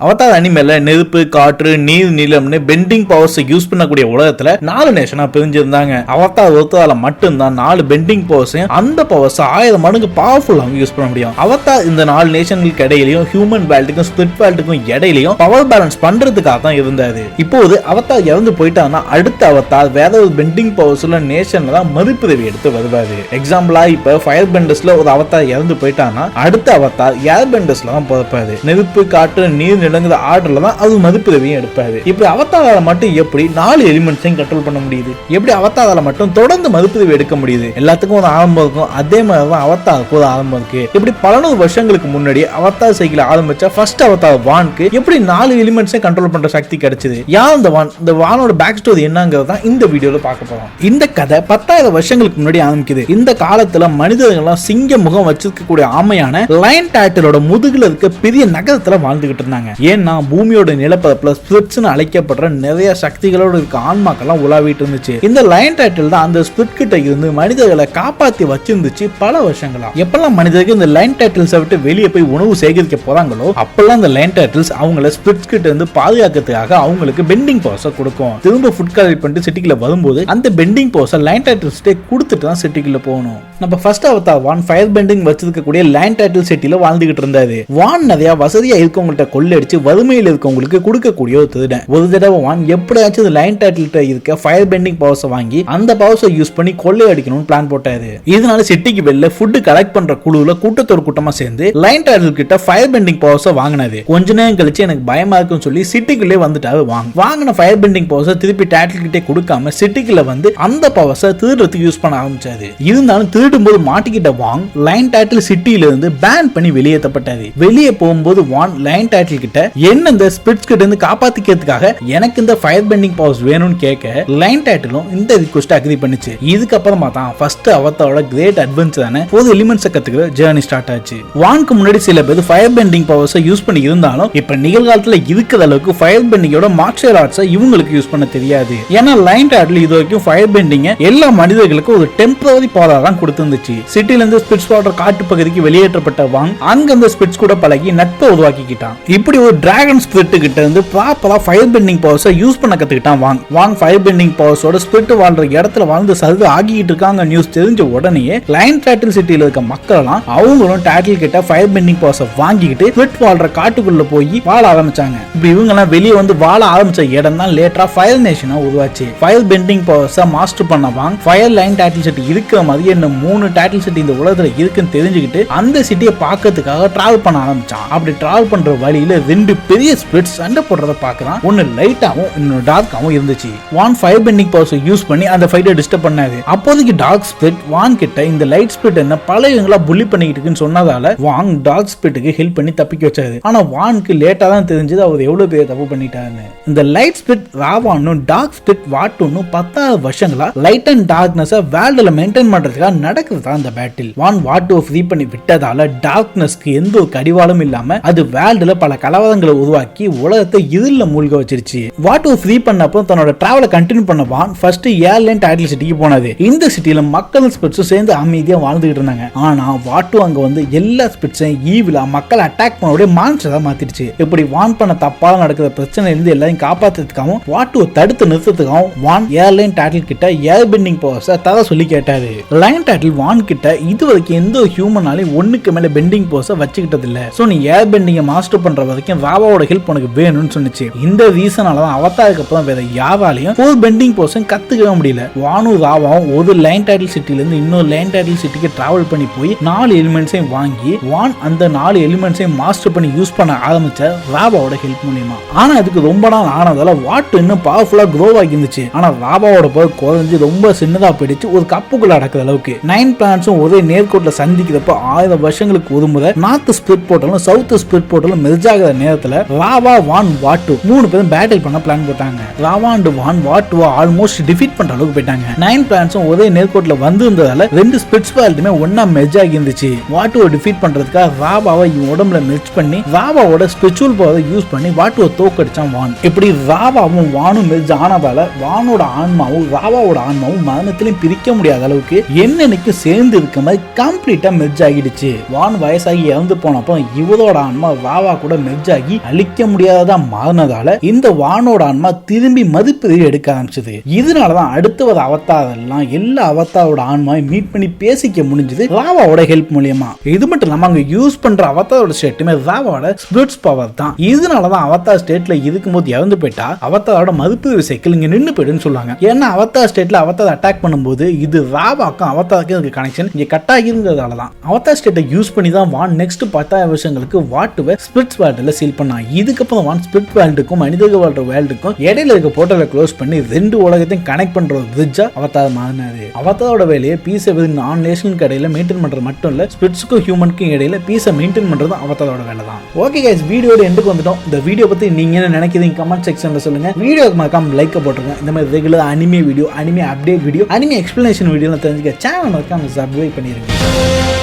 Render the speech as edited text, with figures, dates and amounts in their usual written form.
Avatar அனிமேல நெருப்பு, காற்று, நீர், நிலம்னு பெண்டிங் பவர்ஸ் யூஸ் பண்ணக்கூடிய உலகத்துல 4 நேஷனா பிரிஞ்சிருந்தாங்க. அவதார் ஒருத்தரால மட்டும்தான் 4 பெண்டிங் பவர்ஸ் அந்த பவர்ஸ் 1000 மடங்கு பவர்ஃபுல்லாக யூஸ் பண்ண முடியும். அவதார் இந்த 4 நேஷன்களுக்கு இடையிலையும் ஹியூமன் வேல்டுக்கும் ஸ்பிரிட் வேல்டுக்கும் இடையிலையும் பவர் பேலன்ஸ் பண்றதுக்காக தான் இருந்தாரு. இப்போது அவதார் இறந்து போயிட்டான்னா அடுத்த அவதார் வேற ஒரு பெண்டிங் பவர்ஸ் உள்ள நேஷன்ல தான் மறுபிறவி எடுத்து வருவாரு. எக்ஸாம்பிளா இப்ப ஃபயர் பெண்டர்ஸ்ல ஒரு அவதார் இறந்து போயிட்டான்னா அடுத்த அவதார் ஏர் பெண்டர்ஸ்ல தான் பிறப்பாரு. நெருப்பு, காற்று, நீர், ஆர்டர்ல தான் அது மதிப்பிரவியும் எடுப்பாரு. இப்படி அவதாரால மட்டும் எப்படி 4 எலிமெண்ட்ஸையும் கண்ட்ரோல் பண்ண முடியுது? எப்படி அவதாரால மட்டும் தொடர்ந்து மதிப்பிரவி எடுக்க முடியுது? எல்லாத்துக்கும் ஒரு ஆரம்பம் இருக்கும். அதே மாதிரி தான் அவதாருக்கு ஒரு ஆரம்பம் இருக்கு. இப்படி பல 100 வருஷங்களுக்கு முன்னாடி அவதார் சைக்கிள் ஆரம்பிச்ச ஃபர்ஸ்ட் அவதார் வானுக்கு எப்படி 4 எலிமெண்ட்ஸை கண்ட்ரோல் பண்ற சக்தி கிடைச்சது? யார் அந்த வான்? இந்த வானோட பேக் ஸ்டோரி என்னங்கிறது தான் இந்த வீடியோல பார்க்க போறோம். இந்த கதை 10,000 வருஷங்களுக்கு முன்னாடி ஆரம்பிக்குது. இந்த காலத்துல மனிதர்கள்லாம் சிங்க முகம் வச்சிருக்கக்கூடிய ஆமையான லயன் டைட்டிலோட முதுகுல இருக்க பெரிய நகரத்துல வாழ்ந்துகிட்டு இருந்தாங்க. ஏன்னா பூமியோட நிலப்பரப்புல ஸ்பிரிட்ஸ்னு அழைக்கப்படுற நிறைய சக்திகளோட இருக்க ஆன்மாக்கெல்லாம் உலாவிட்டு இருந்துச்சு. இந்த லயன் டைட்டில் தான் அந்த ஸ்பிரிட் கிட்ட இருந்து மனிதர்களை காப்பாத்தி வச்சிருந்துச்சு பல வருஷங்களா. எப்பெல்லாம் மனிதர்கள் இந்த லைன் டைட்டில்ஸை விட்டு வெளியே போய் உணவு சேகரிக்க போறாங்களோ அப்பெல்லாம் இந்த லைன் டைட்டில்ஸ் அவங்கள ஸ்பிரிட்ஸ் கிட்ட இருந்து பாதுகாக்கிறதுக்காக அவங்களுக்கு பெண்டிங் பவர்ஸை கொடுக்கும். திரும்ப ஃபுட் கலெக்ட் பண்ணிட்டு சிட்டிக்குள்ள வரும்போது அந்த பெண்டிங் பவர்ஸை லைன் டைட்டில்ஸ் கொடுத்துட்டு தான் சிட்டிக்குள்ள போகணும். நம்ம ஃபர்ஸ்ட் அவதார் வான் ஃபயர் பெண்டிங் வச்சிருக்கக்கூடிய லைன் டைட்டில் சிட்டில வாழ்ந்துகிட்டு இருந்தாரு. வான் நிறைய வசதியா இருக்கவங்கள்ட்ட கொள்ளடிச்சு வறுமையில் இருக்கவங்களுக்கு கொடுக்கக்கூடிய ஒரு திருடன். ஒரு தடவை வான் எப்படியாச்சும் லைன் டைட்டில் இருக்க ஃபயர் பெண்டிங் பவர்ஸ் வாங்கி அந்த பவர்ஸ் யூஸ் பண்ணி கொள்ளை அடிக்கணும்னு பிளான் போட்டாரு. இதனால சிட்டிக்கு வெளில ஃபுட் கலெக்ட் பண்ற குழுவுல கூட்டத்தோட கூட்டமா சேர்ந்து லைன் டைட்டில் கிட்ட ஃபயர் பெண்டிங் பவர்ஸ் வாங்கினது. கொஞ்ச நேரம் கழிச்சு எனக்கு பயமா இருக்குன்னு சொல்லி சிட்டிக்குள்ளே வந்துட்டாரு வாங். வாங்கின ஃபயர் பெண்டிங் பவர்ஸ் திருப்பி டைட்டில் கிட்டே கொடுக்காம சிட்டிக்குள்ள வந்து அந்த பவர்ஸ் திருடுறதுக்கு யூஸ் பண்ண ஆரம்பிச்சாரு. இருந்தாலும் திருடும் போது மாட்டிக்கிட்ட வாங் லைன் டைட்டில் சிட்டியில இருந்து பேன் பண்ணி வெளியேற்றப்பட்டாரு. வெளியே போகும்போது வான் லைன் டைட்டில் கிட்ட என்ன இந்த ஸ்பிரிட்ஸ் கிட்ட இருந்து காப்பாத்திக்கிறதுக்காக எனக்கு இந்த ஃபயர் பெண்டிங் பவர்ஸ் வேணும்னு கேட்க லைன் டைட்டிலும் இந்த ரிக்வெஸ்ட் அக்ரி பண்ணுச்சு. இதுக்கு அப்புறமா தான் ஃபர்ஸ்ட் அவதாரோட கிரேட் அட்வென்ச்சரான ஒரு எலிமெண்ட்ஸ் கத்துக்கிற ஜர்னி ஸ்டார்ட் ஆச்சு. வானுக்கு முன்னாடி சில பேர் ஃபயர் பெண்டிங் பவர்ஸ் யூஸ் பண்ணி இருந்தாலும் இப்ப நிகழ்காலத்துல இருக்கிற அளவுக்கு ஃபயர் பெண்டிங்கோட மார்ஷியல் ஆர்ட்ஸ் இவங்களுக்கு யூஸ் பண்ண தெரியாது. ஏன்னா லைன் டைட்டில் இது வரைக்கும் ஃபயர் பெண்டிங் எல்லா மனிதர்களுக்கும் ஒரு டெம்பரரி பவரா தான் கொடுத்துருந்துச்சு. சிட்டில இருந்து ஸ்பிரிட்ஸ் வாட்டர் காட்டு பகுதிக்கு வெளியேற்றப்பட்ட வாங் அங்க அந்த ஸ்பிரிட்ஸ் கூட பழகி நட்பை உருவாக்கிக்கிட்டான். இப்படி ஒரு டிராகன் ஸ்பிரிட் கிட்ட இருந்து ப்ராப்பரா ஃபயர் பெண்டிங் பவர்ஸை யூஸ் பண்ண கத்துக்கிட்டான் வாங். வாங் ஃபயர் பெண்டிங் பவர்ஸோட ஸ்பிரிட் வாழ்ற இடத்துல வாழ்ந்து சர்வ் ஆகிட்டு இருக்காங்க நியூஸ் தெரிஞ்ச உடனே லைன் டைட்டில் சிட்டில இருக்க மக்கள் எல்லாம் அவங்களும் டைட்டில் கிட்ட ஃபயர் பெண்டிங் பவர்ஸை வாங்கிக்கிட்டு ஸ்பிரிட் வாழ்ற காட்டுக்குள்ள போய் வாழ ஆரம்பிச்சாங்க. இப்படி இவங்க எல்லாம் வெளியே வந்து வாழ ஆரம்பிச்ச இடம் தான் லேட்டரா ஃபயர் நேஷனா உருவாச்சு. ஃபயர் பெண்டிங் பவர்ஸை மாஸ்டர் பண்ண வாங் ஃபயர் லைன் டைட்டில் சிட்டி இருக்கிற மாதிரி என்ன 3 டைட்டில் சிட்டி இந்த உலகத்துல இருக்குன்னு தெரிஞ்சுக்கிட்டு அந்த சிட்டியை பார்க்கறதுக்காக டிராவல் பண்ண ஆரம்பிச்சான். அப்படி டிராவல் பண்ற வழியில 2 பெரிய ஸ்பிரிட்ஸ் சண்டை போடுறத பார்க்கறான். ஒன்னு லைட்டாவும் இன்னொரு டார்க்காவும் இருந்துச்சு. வான் ஃபயர் பெண்டிங் பவர்ஸ் யூஸ் பண்ணி அந்த ஃபைட்டை டிஸ்டர்ப் பண்ணாரு. அப்போதைக்கு டார்க் ஸ்பிரிட் வான் கிட்ட இந்த லைட் ஸ்பிரிட் என்ன பழையவங்களா புள்ளி பண்ணிக்கிட்டு இருக்குன்னு சொன்னதால வாங் டார்க் ஸ்பிரிட்டுக்கு ஹெல்ப் பண்ணி தப்பிக்க வச்சாரு. ஆனா வானுக்கு லேட்டா தான் தெரிஞ்சது அவர் எவ்வளவு பேர் தப்பு பண்ணிட்டாருன்னு. இந்த லைட் ஸ்பிரிட் ராவானும் டார்க் ஸ்பிரிட் வாட்டுன்னு 10,000 வருஷங்களா லைட் அண்ட் டார்க்னஸ் வேர்ல்டுல மெயின்டைன் பண்றதுக்காக நடக்குது அந்த பேட்டில். வான் வாட்டுவை ஃப்ரீ பண்ணி விட்டதால டார்க்னஸ்க்கு எந்த ஒரு கடிவாளம் இல்லாம அது வேர்ல்டுல பல கலவரங்களை உருவாக்கி உலகத்தை இருள மூழ்க வச்சிருச்சு. வாட்டுவை ஃப்ரீ பண்ணப்போ தன்னோட டிராவலை கண்டினியூ பண்ண வான் ஃபர்ஸ்ட் ஏர்லைன் டைட்டில் சிட்டிக்கு போனது. இந்த சிட்டில மக்கள் ஸ்பிரிட்ஸும் சேர்ந்து அமைதியா வாழ்ந்துகிட்டு இருந்தாங்க. ஆனா வாட்டு அங்க வந்து எல்லா ஸ்பிரிட்ஸையும் ஈவிலா மக்களை அட்டாக் பண்ண மான்ஸ்டரா மாத்திடுச்சு. இப்படி வான் பண்ண தப்பால நடக்கிற பிரச்சனை இருந்து எல்லாரையும் காப்பாத்துறதுக்காகவும் வாட்டுவை தடுத்து நிறுத்தத்துக்காகவும் வான் ஏர்லைன் டைட்டில் கிட்ட ஏர் பெண்டிங் பவர்ஸ் தர சொல்லி கேட்டாரு. லைன் டைட்டில் வான் கிட்ட இது வரைக்கும் எந்த ஹியூமனாலையும் ஒண்ணுக்கு மேல பெண்டிங் பவர்ஸ் வச்சுக்கிட்டது இல்ல. சோ நீ ஏர் பெண்டிங் மாஸ்டர் பண்ற வரைக்கும் ராவாவோட ஹெல்ப் உனக்கு வேணும்னு சொன்னிச்சு. இந்த ரீசனால தான் அவதாருக்கு அப்புறம் வேற யாராலையும் ஃபுல் பெண்டிங் பவர்ஸ் கத்துக்கவே முடியல. வானும் ராவாவும் ஒரு லைன் டைட்டில் சிட்டில இருந்து இன்னொரு லைன் டைட்டில் சிட்டிக்கு டிராவல் பண்ணி போய் 4 எலிமெண்ட்ஸையும் வாங்கி வான் அந்த 4 எலிமெண்ட்ஸையும் மாஸ்டர் பண்ணி யூஸ் பண்ண ஆரம்பிச்ச ராவாவோட ஹெல்ப் மூலமா. ஆனா அதுக்கு ரொம்ப நாள் ஆனதால வாட்டு இன்னும் பவர்ஃபுல்லா க்ரோ ஆகி இருந்துச்சு. ஆனா ராவாவோட பவர் குறைஞ்சு ரொம்ப சின்னதா போயிடுச்சு. ஒரு கப்புக்குள்ள அடக்குற அளவுக்கு 9 பிளானட்ஸும் ஒரே நேர்கோட்டில் சந்திக்கிறப்ப 1000 வருஷங்களுக்கு ஒரு முறை நார்த் ஸ்பிரிட் போர்ட்டலும் சவுத் ஸ்பிரிட் போர்ட்டலும் மெர்ஜ் ஆகிற நேரத்துல ராவா வான் வாட்டு 3 பேரும் பேட்டில் பண்ண பிளான் போட்டாங்க. ராவா அண்ட் வான் வாட்டுவா ஆல்மோஸ்ட் டிஃபீட் பண்ற அளவுக்கு போயிட்டாங்க. 9 பிளானட்ஸும் ஒரே நேர்கோட்டில் வந்து இருந்ததால 2 ஸ்பிரிட்ஸ் வேல்டுமே ஒன்னா மெர்ஜ் ஆகி இருந்துச்சு. வாட்டுவை டிஃபீட் பண்றதுக்காக ராவாவை இவன் உடம்புல மெர்ஜ் பண்ணி ராவாவோட ஸ்பிரிச்சுவல் பவரை யூஸ் பண்ணி வாட்டுவை தோக்கடிச்சான் வான். இப்படி ராவாவும் வானும் மெர்ஜ் ஆனதால வானோட ஆன்மாவும் ராவாவோட ஆன்மாவும் மரணத்திலையும் பிரிக்க முடியாத அளவுக்கு என்னென்ன ஹியூமனிக்கும் சேர்ந்து இருக்க மாதிரி கம்ப்ளீட்டா மெர்ஜ் ஆகிடுச்சு. வான் வயசாகி இறந்து போனப்போ இவரோட ஆன்மா வாவா கூட மெர்ஜ் ஆகி அழிக்க முடியாததா மாறினதால இந்த வானோட ஆன்மா திரும்பி மதிப்பு எடுக்க ஆரம்பிச்சது. இதனாலதான் அடுத்த ஒரு அவதாரெல்லாம் எல்லா அவதாரோட ஆன்மாவை மீட் பண்ணி பேசிக்க முடிஞ்சது ராவாவோட ஹெல்ப் மூலியமா. இது மட்டும் இல்லாம அங்க யூஸ் பண்ற அவதாரோட ஸ்டேட்டுமே ராவாவோட ஸ்பிரிட்ஸ் பவர் தான். இதனாலதான் அவதார் ஸ்டேட்ல இருக்கும்போது இறந்து போயிட்டா அவதாரோட மதிப்பு சைக்கிள் இங்க நின்று போயிடுன்னு சொல்லுவாங்க. ஏன்னா அவதார் ஸ்டேட்ல அவதார் அட்டாக் பண்ணும்போது இது ராவாக்கும் அவதாருக்கும் இருக்க கனெக்ஷன் இங்க கட் ஆகியிருந்ததாலதான் அவதார் ஸ்டேட்டை யூஸ் பண்ணி தான் வான் நெக்ஸ்ட் 10,000 வருஷங்களுக்கு வாட்டுவை ஸ்பிரிட்ஸ் வேர்ல்டுல சீல் பண்ணா. இதுக்கப்புறம் வான் ஸ்பிரிட் வேர்ல்டுக்கும் மனிதர்கள் வாழ்ற வேர்ல்டுக்கும் இடையில இருக்க போர்ட்டலை க்ளோஸ் பண்ணி ரெண்டு உலகத்தையும் கனெக்ட் பண்ற ஒரு பிரிட்ஜா அவதார் மாறினாரு. அவதாரோட வேலையை பீஸை நான் நேஷனுக்கு இடையில மெயின்டைன் பண்றது மட்டும் இல்ல, ஸ்பிரிட்ஸ்க்கும் ஹியூமனுக்கும் இடையில பீஸை மெயின்டைன் பண்றது அவதாரோட வேலை தான். ஓகே கைஸ், வீடியோட எண்டுக்கு வந்துட்டோம். இந்த வீடியோ பத்தி நீங்க என்ன நினைக்கிறீங்க கமெண்ட் செக்ஷன்ல சொல்லுங்க. வீடியோக்கு மறக்காம லைக் போட்டுருங்க. இந்த மாதிரி regular anime video, anime update video, anime explanation video தெரிஞ்சுக்க சேனல் மறக்காம சப்ஸ்கிரைப் பண்ணிருங்க.